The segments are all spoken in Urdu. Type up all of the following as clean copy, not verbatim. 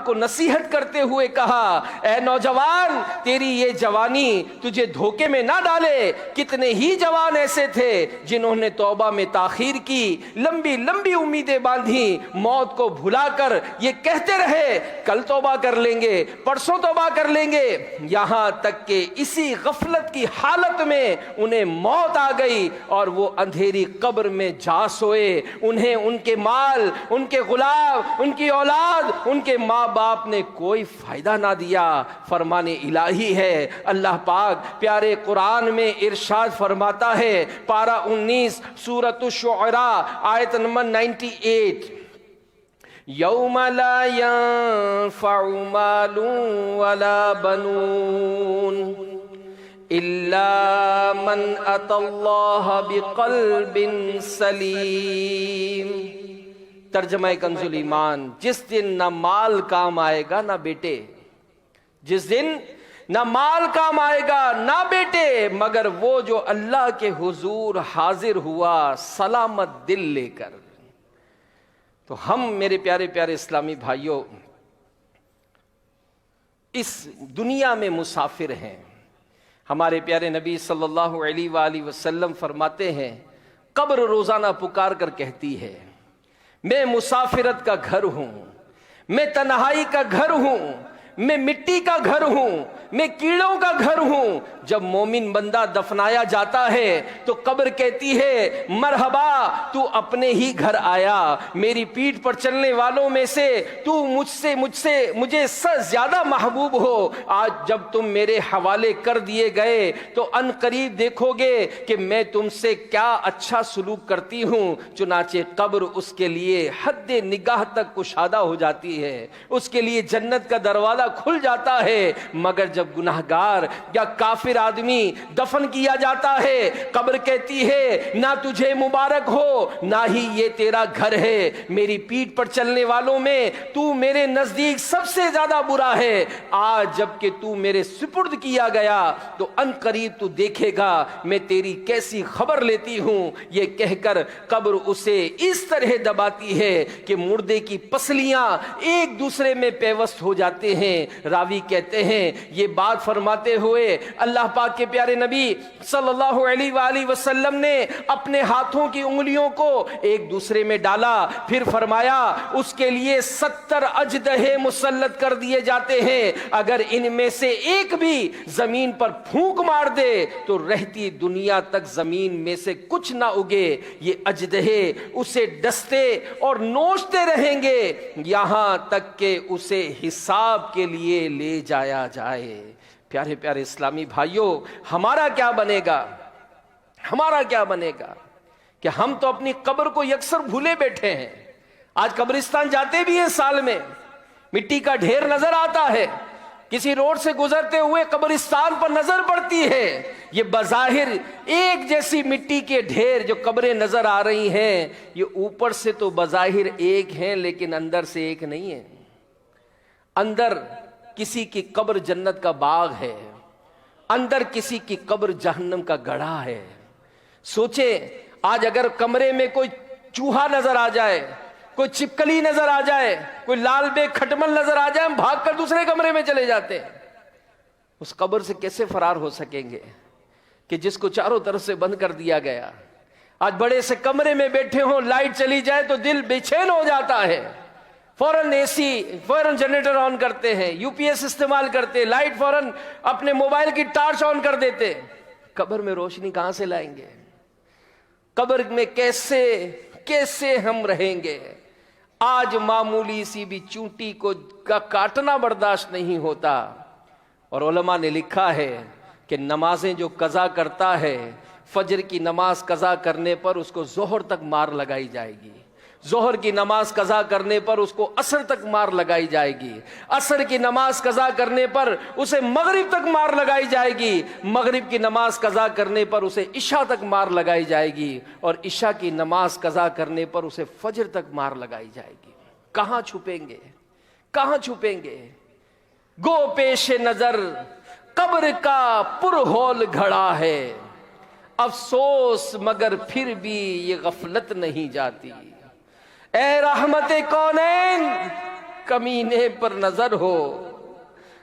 کو نصیحت کرتے ہوئے کہا، اے نوجوان تیری یہ جوانی تجھے دھوکے میں نہ ڈالے، کتنے ہی جوان ایسے تھے جنہوں نے توبہ میں تاخیر کی، لمبی لمبی امیدیں باندھی، موت کو بھلا کر یہ کہتے رہے کل توبہ کر لیں گے، پرسوں توبہ کر لیں گے، یہاں تک کہ اسی غفلت کی حالت میں انہیں موت آ گئی اور وہ اندھیری قبر میں جا سوئے۔ انہیں ان کے مال، ان کے غلام، ان کی اولاد، ان کے ماں باپ نے کوئی فائدہ نہ دیا۔ فرمان الہی ہے، اللہ پاک پیارے قرآن میں ارشاد فرماتا ہے، پارہ 19 سورۃ الشعراء آیت نمبر 98، یوم لا ينفع مال ولا بنون الا من اتى الله بقلب سلیم۔ ترجمہ کنز الایمان، جس دن نہ مال کام آئے گا نہ بیٹے، جس دن نہ مال کام آئے گا نہ بیٹے، مگر وہ جو اللہ کے حضور حاضر ہوا سلامت دل لے کر۔ تو ہم میرے پیارے پیارے اسلامی بھائیوں اس دنیا میں مسافر ہیں۔ ہمارے پیارے نبی صلی اللہ علیہ وآلہ وسلم فرماتے ہیں، قبر روزانہ پکار کر کہتی ہے، میں مسافرت کا گھر ہوں، میں تنہائی کا گھر ہوں، میں مٹی کا گھر ہوں، میں کیڑوں کا گھر ہوں۔ جب مومن بندہ دفنایا جاتا ہے تو قبر کہتی ہے، مرحبا تو اپنے ہی گھر آیا، میری پیٹھ پر چلنے والوں میں سے تو مجھے زیادہ محبوب ہو۔ آج جب تم میرے حوالے کر دیے گئے تو ان قریب دیکھو گے کہ میں تم سے کیا اچھا سلوک کرتی ہوں۔ چنانچہ قبر اس کے لیے حد نگاہ تک کشادہ ہو جاتی ہے، اس کے لیے جنت کا دروازہ کھل جاتا ہے۔ مگر جب گناہگار یا کافر آدمی دفن کیا جاتا ہے، قبر کہتی ہے، نہ تجھے مبارک ہو نہ ہی یہ تیرا گھر ہے، میری پیٹھ پر چلنے والوں میں تو میرے نزدیک سب سے زیادہ برا ہے۔ آج جب کہ تو میرے سپرد کیا گیا تو ان قریب تو دیکھے گا میں تیری کیسی خبر لیتی ہوں۔ یہ کہہ کر قبر اسے اس طرح دباتی ہے کہ مردے کی پسلیاں ایک دوسرے میں پیوست ہو جاتے ہیں۔ راوی کہتے ہیں، یہ بات فرماتے ہوئے اللہ پاک کے پیارے نبی صلی اللہ علیہ وآلہ وسلم نے اپنے ہاتھوں کی انگلیوں کو ایک دوسرے میں ڈالا، پھر فرمایا اس کے لیے 70 اژدہے مسلط کر دیے جاتے ہیں، اگر ان میں سے ایک بھی زمین پر پھونک مار دے تو رہتی دنیا تک زمین میں سے کچھ نہ اگے۔ یہ اژدہے اسے ڈستے اور نوچتے رہیں گے یہاں تک کہ اسے حساب کے لیے لے جایا جائے۔ پیارے پیارے اسلامی بھائیوں، ہمارا کیا بنے گا؟ ہمارا کیا بنے گا کہ ہم تو اپنی قبر کو یکسر بھولے بیٹھے ہیں۔ آج قبرستان جاتے بھی ہیں، سال میں مٹی کا ڈھیر نظر آتا ہے، کسی روڈ سے گزرتے ہوئے قبرستان پر نظر پڑتی ہے، یہ بظاہر ایک جیسی مٹی کے ڈھیر جو قبریں نظر آ رہی ہیں، یہ اوپر سے تو بظاہر ایک ہیں لیکن اندر سے ایک نہیں ہے۔ اندر کسی کی قبر جنت کا باغ ہے، اندر کسی کی قبر جہنم کا گڑھا ہے۔ سوچیں، آج اگر کمرے میں کوئی چوہا نظر آ جائے، کوئی چپکلی نظر آ جائے، کوئی لال بے کھٹمل نظر آ جائے، ہم بھاگ کر دوسرے کمرے میں چلے جاتے ہیں۔ اس قبر سے کیسے فرار ہو سکیں گے کہ جس کو چاروں طرف سے بند کر دیا گیا؟ آج بڑے سے کمرے میں بیٹھے ہوں، لائٹ چلی جائے تو دل بے چین ہو جاتا ہے، فوراً اے سی، فوراً جنریٹر آن کرتے ہیں، یو پی ایس استعمال کرتے، لائٹ فوراً اپنے موبائل کی ٹارچ آن کر دیتے۔ قبر میں روشنی کہاں سے لائیں گے؟ قبر میں کیسے ہم رہیں گے؟ آج معمولی سی بھی چونٹی کو کاٹنا برداشت نہیں ہوتا، اور علماء نے لکھا ہے کہ نمازیں جو قضا کرتا ہے، فجر کی نماز قضا کرنے پر اس کو ظہر تک مار لگائی جائے گی، ظہر کی نماز قضا کرنے پر اس کو عصر تک مار لگائی جائے گی، عصر کی نماز قضا کرنے پر اسے مغرب تک مار لگائی جائے گی، مغرب کی نماز قضا کرنے پر اسے عشاء تک مار لگائی جائے گی، اور عشاء کی نماز قضا کرنے پر اسے فجر تک مار لگائی جائے گی۔ کہاں چھپیں گے؟ کہاں چھپیں گے؟ گو پیش نظر قبر کا پرہول گھڑا ہے، افسوس مگر پھر بھی یہ غفلت نہیں جاتی۔ اے رحمت کونین، کمینے پر نظر ہو،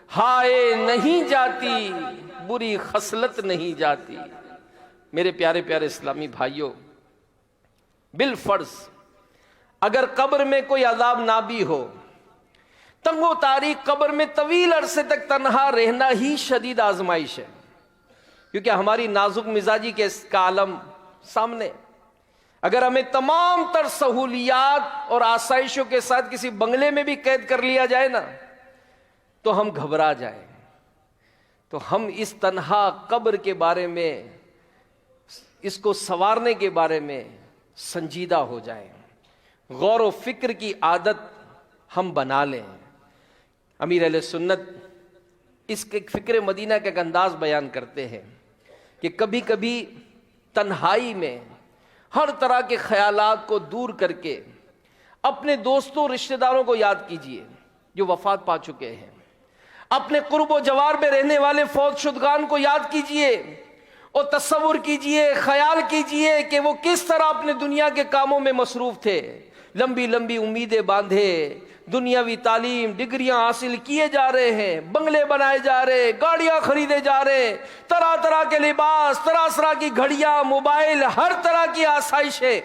ہائے نہیں جاتی بری خصلت نہیں جاتی۔ میرے پیارے پیارے اسلامی بھائیوں، بالفرض اگر قبر میں کوئی عذاب نہ بھی ہو، تنگ و تاریک قبر میں طویل عرصے تک تنہا رہنا ہی شدید آزمائش ہے، کیونکہ ہماری نازک مزاجی کے اس کا عالم سامنے، اگر ہمیں تمام تر سہولیات اور آسائشوں کے ساتھ کسی بنگلے میں بھی قید کر لیا جائے نا تو ہم گھبرا جائیں، تو ہم اس تنہا قبر کے بارے میں، اس کو سنوارنے کے بارے میں سنجیدہ ہو جائیں، غور و فکر کی عادت ہم بنا لیں۔ امیر اہل سنت اس کے فکر مدینہ کا ایک انداز بیان کرتے ہیں کہ کبھی کبھی تنہائی میں ہر طرح کے خیالات کو دور کر کے اپنے دوستوں رشتہ داروں کو یاد کیجئے جو وفات پا چکے ہیں، اپنے قرب و جوار میں رہنے والے فوت شدگان کو یاد کیجئے اور تصور کیجئے، خیال کیجئے کہ وہ کس طرح اپنے دنیا کے کاموں میں مصروف تھے، لمبی لمبی امیدیں باندھے، دنیاوی تعلیم، ڈگریاں حاصل کیے جا رہے ہیں، بنگلے بنائے جا رہے، گاڑیاں خریدے جا رہے، طرح طرح کے لباس، طرح طرح کی گھڑیاں، موبائل، ہر طرح کی آسائشیں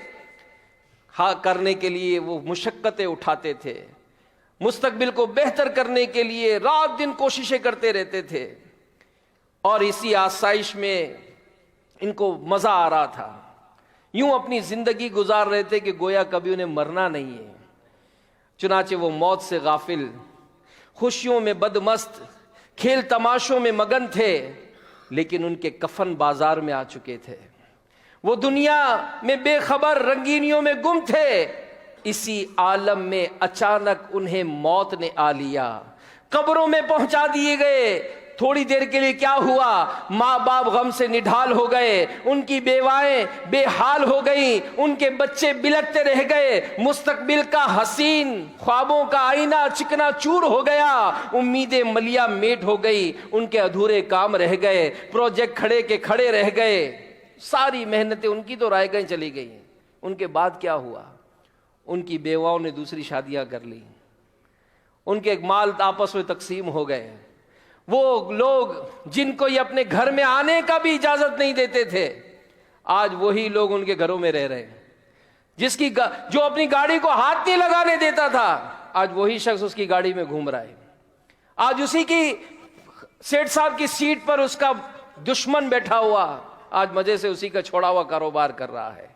کرنے کے لیے وہ مشقتیں اٹھاتے تھے، مستقبل کو بہتر کرنے کے لیے رات دن کوششیں کرتے رہتے تھے، اور اسی آسائش میں ان کو مزہ آ رہا تھا، یوں اپنی زندگی گزار رہے تھے کہ گویا کبھی انہیں مرنا نہیں ہے۔ چنانچہ وہ موت سے غافل، خوشیوں میں بدمست، کھیل تماشوں میں مگن تھے، لیکن ان کے کفن بازار میں آ چکے تھے، وہ دنیا میں بے خبر رنگینیوں میں گم تھے۔ اسی عالم میں اچانک انہیں موت نے آ لیا، قبروں میں پہنچا دیے گئے۔ تھوڑی دیر کے لیے کیا ہوا، ماں باپ غم سے نڈھال ہو گئے، ان کی بیوائیں بے حال ہو گئیں، ان کے بچے بلکتے رہ گئے، مستقبل کا حسین خوابوں کا آئینہ چکنا چور ہو گیا، امیدیں ملیا میٹ ہو گئی، ان کے ادھورے کام رہ گئے، پروجیکٹ کھڑے کے کھڑے رہ گئے، ساری محنتیں ان کی تو رائے گئیں چلی گئیں۔ ان کے بعد کیا ہوا، ان کی بیواؤں نے دوسری شادیاں کر لی، ان کے مال آپس میں تقسیم ہو گئے۔ وہ لوگ جن کو یہ اپنے گھر میں آنے کا بھی اجازت نہیں دیتے تھے، آج وہی لوگ ان کے گھروں میں رہ رہے ہیں۔ جو اپنی گاڑی کو ہاتھ نہیں لگانے دیتا تھا، آج وہی شخص اس کی گاڑی میں گھوم رہا ہے۔ آج اسی کی سیٹ صاحب کی سیٹ پر اس کا دشمن بیٹھا ہوا، آج مزے سے اسی کا چھوڑا ہوا کاروبار کر رہا ہے۔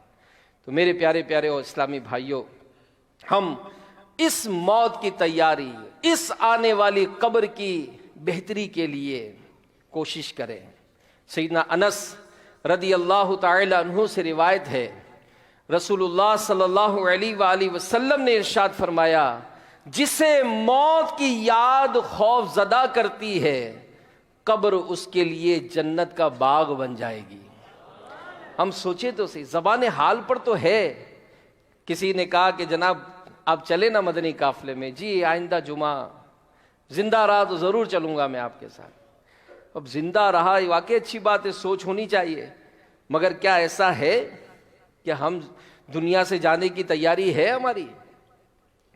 تو میرے پیارے پیارے اور اسلامی بھائیوں، ہم اس موت کی تیاری، اس آنے والی قبر کی بہتری کے لیے کوشش کریں۔ سیدنا انس رضی اللہ تعالی عنہ سے روایت ہے، رسول اللہ صلی اللہ علیہ وآلہ وسلم نے ارشاد فرمایا، جسے موت کی یاد خوف زدہ کرتی ہے، قبر اس کے لیے جنت کا باغ بن جائے گی۔ ہم سوچے تو صحیح، زبان حال پر تو ہے، کسی نے کہا کہ جناب آپ چلے نا مدنی قافلے میں، جی آئندہ جمعہ زندہ رہا تو ضرور چلوں گا میں آپ کے ساتھ۔ اب زندہ رہا واقعی اچھی بات ہے، سوچ ہونی چاہیے، مگر کیا ایسا ہے کہ ہم دنیا سے جانے کی تیاری ہے ہماری؟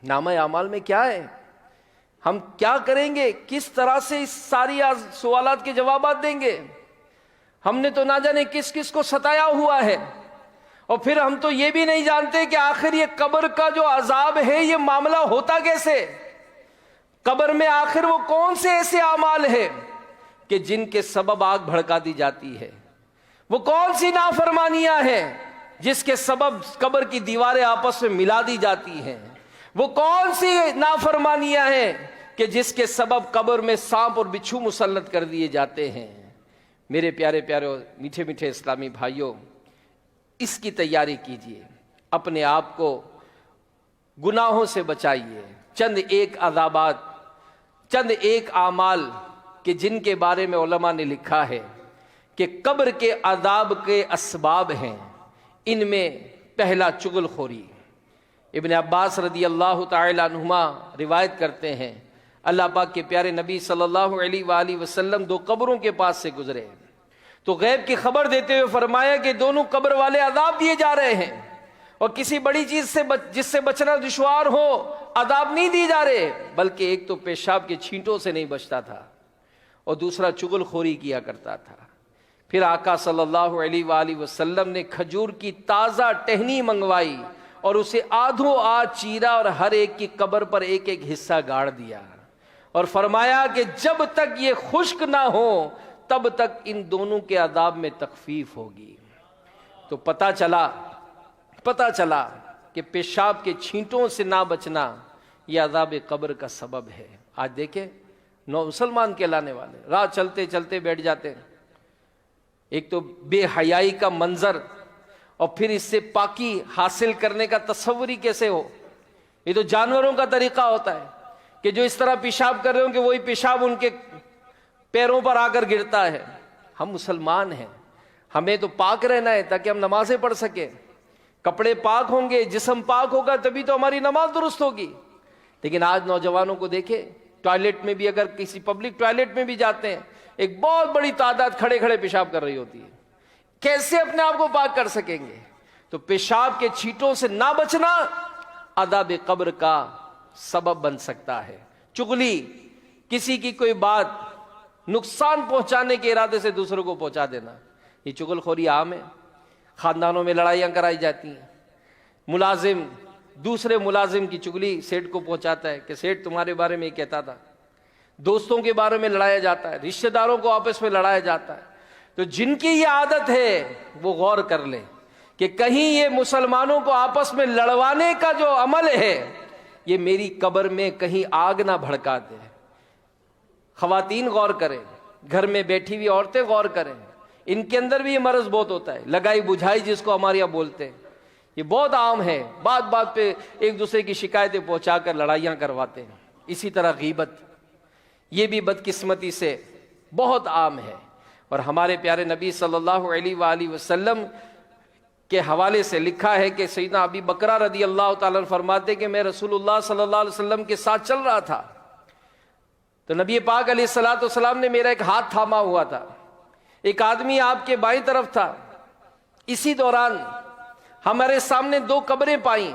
نامہ اعمال میں کیا ہے؟ ہم کیا کریں گے؟ کس طرح سے اس ساری سوالات کے جوابات دیں گے؟ ہم نے تو نہ جانے کس کس کو ستایا ہوا ہے، اور پھر ہم تو یہ بھی نہیں جانتے کہ آخر یہ قبر کا جو عذاب ہے یہ معاملہ ہوتا کیسے؟ قبر میں آخر وہ کون سے ایسے اعمال ہیں کہ جن کے سبب آگ بھڑکا دی جاتی ہے؟ وہ کون سی نافرمانیاں ہیں جس کے سبب قبر کی دیواریں آپس میں ملا دی جاتی ہیں؟ وہ کون سی نافرمانیاں ہیں کہ جس کے سبب قبر میں سانپ اور بچھو مسلط کر دیے جاتے ہیں؟ میرے پیارے پیارے میٹھے میٹھے اسلامی بھائیوں، اس کی تیاری کیجئے، اپنے آپ کو گناہوں سے بچائیے۔ چند ایک عذابات، چند ایک اعمال کہ جن کے بارے میں علماء نے لکھا ہے کہ قبر کے عذاب کے اسباب ہیں، ان میں پہلا چغل خوری۔ ابن عباس رضی اللہ تعالی عنہما روایت کرتے ہیں، اللہ پاک کے پیارے نبی صلی اللہ علیہ وآلہ وسلم دو قبروں کے پاس سے گزرے تو غیب کی خبر دیتے ہوئے فرمایا کہ دونوں قبر والے عذاب دیے جا رہے ہیں، اور کسی بڑی چیز سے جس سے بچنا دشوار ہو عذاب نہیں دی جا رہے، بلکہ ایک تو پیشاب کے چھینٹوں سے نہیں بچتا تھا اور دوسرا چغل خوری کیا کرتا تھا۔ پھر آقا صلی اللہ علیہ وآلہ وسلم نے کھجور کی تازہ ٹہنی منگوائی اور اسے آدھوں آدھ چیرا اور ہر ایک کی قبر پر ایک ایک حصہ گاڑ دیا اور فرمایا کہ جب تک یہ خشک نہ ہو تب تک ان دونوں کے عذاب میں تخفیف ہوگی۔ تو پتہ چلا کہ پیشاب کے چھینٹوں سے نہ بچنا یہ عذاب قبر کا سبب ہے۔ آج دیکھیں نو مسلمان کہلانے والے راہ چلتے چلتے بیٹھ جاتے ہیں، ایک تو بے حیائی کا منظر اور پھر اس سے پاکی حاصل کرنے کا تصور ہی کیسے ہو؟ یہ تو جانوروں کا طریقہ ہوتا ہے کہ جو اس طرح پیشاب کر رہے ہوں کہ وہی پیشاب ان کے پیروں پر آ کر گرتا ہے۔ ہم مسلمان ہیں، ہمیں تو پاک رہنا ہے تاکہ ہم نمازیں پڑھ سکیں، کپڑے پاک ہوں گے، جسم پاک ہوگا تبھی تو ہماری نماز درست ہوگی۔ لیکن آج نوجوانوں کو دیکھیں، ٹوائلٹ میں بھی اگر کسی پبلک ٹوائلٹ میں بھی جاتے ہیں ایک بہت بڑی تعداد کھڑے کھڑے پیشاب کر رہی ہوتی ہے، کیسے اپنے آپ کو پاک کر سکیں گے؟ تو پیشاب کے چھینٹوں سے نہ بچنا عذاب قبر کا سبب بن سکتا ہے۔ چغلی، کسی کی کوئی بات نقصان پہنچانے کے ارادے سے دوسروں کو پہنچا دینا، یہ چغل خوری عام ہے۔ خاندانوں میں لڑائیاں کرائی جاتی ہیں، ملازم دوسرے ملازم کی چغلی سیٹ کو پہنچاتا ہے کہ سیٹ تمہارے بارے میں یہ کہتا تھا، دوستوں کے بارے میں لڑایا جاتا ہے، رشتہ داروں کو آپس میں لڑایا جاتا ہے۔ تو جن کی یہ عادت ہے وہ غور کر لیں کہ کہیں یہ مسلمانوں کو آپس میں لڑوانے کا جو عمل ہے یہ میری قبر میں کہیں آگ نہ بھڑکا دے۔ خواتین غور کریں، گھر میں بیٹھی ہوئی عورتیں غور کریں، ان کے اندر بھی یہ مرض بہت ہوتا ہے، لگائی بجھائی جس کو ہمارے یہاں بولتے ہیں، یہ بہت عام ہے، بات بات پہ ایک دوسرے کی شکایتیں پہنچا کر لڑائیاں کرواتے ہیں۔ اسی طرح غیبت، یہ بھی بدقسمتی سے بہت عام ہے، اور ہمارے پیارے نبی صلی اللہ علیہ وآلہ وسلم کے حوالے سے لکھا ہے کہ سیدنا ابی بکرہ رضی اللہ تعالیٰ عنہ فرماتے کہ میں رسول اللہ صلی اللہ علیہ وسلم کے ساتھ چل رہا تھا تو نبی پاک علیہ الصلوۃ والسلام نے میرا ایک ہاتھ تھاما ہوا تھا، ایک آدمی آپ کے بائیں طرف تھا۔ اسی دوران ہمارے سامنے دو قبریں پائیں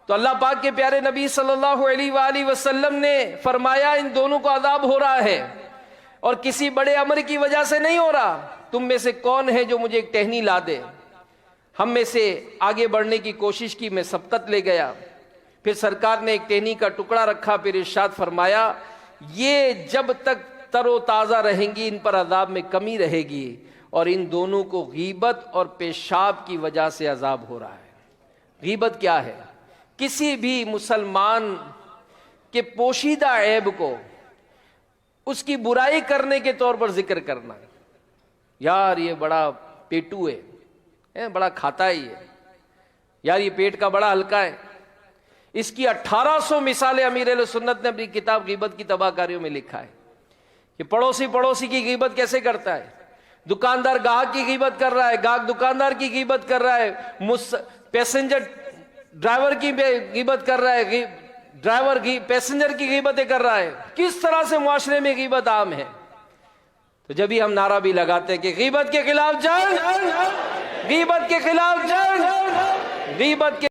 تو اللہ پاک کے پیارے نبی صلی اللہ علیہ وآلہ وسلم نے فرمایا ان دونوں کو عذاب ہو رہا ہے اور کسی بڑے امر کی وجہ سے نہیں ہو رہا، تم میں سے کون ہے جو مجھے ایک ٹہنی لا دے؟ ہم میں سے آگے بڑھنے کی کوشش کی، میں سبقت لے گیا، پھر سرکار نے ایک ٹہنی کا ٹکڑا رکھا، پھر ارشاد فرمایا یہ جب تک تر و تازہ رہیں گی ان پر عذاب میں کمی رہے گی، اور ان دونوں کو غیبت اور پیشاب کی وجہ سے عذاب ہو رہا ہے۔ غیبت کیا ہے؟ کسی بھی مسلمان کے پوشیدہ عیب کو اس کی برائی کرنے کے طور پر ذکر کرنا، یار یہ بڑا پیٹو ہے، بڑا کھاتا ہے، یار یہ پیٹ کا بڑا ہلکا ہے۔ اس کی 1800 مثالیں امیر اہل سنت نے اپنی کتاب غیبت کی تباہ کاریوں میں لکھا ہے کہ پڑوسی کی غیبت کیسے کرتا ہے، دکاندار گاہک کی غیبت کر رہا ہے، گاہک دکاندار کی غیبت کر رہا ہے، پیسنجر ڈرائیور کی غیبت کر رہا ہے، ڈرائیور پیسنجر کی غیبتیں کر رہا ہے، کس طرح سے معاشرے میں غیبت عام ہے۔ تو جب ہی ہم نعرہ بھی لگاتے ہیں کہ غیبت کے خلاف جنگ، غیبت کے خلاف جنگ، غیبت کے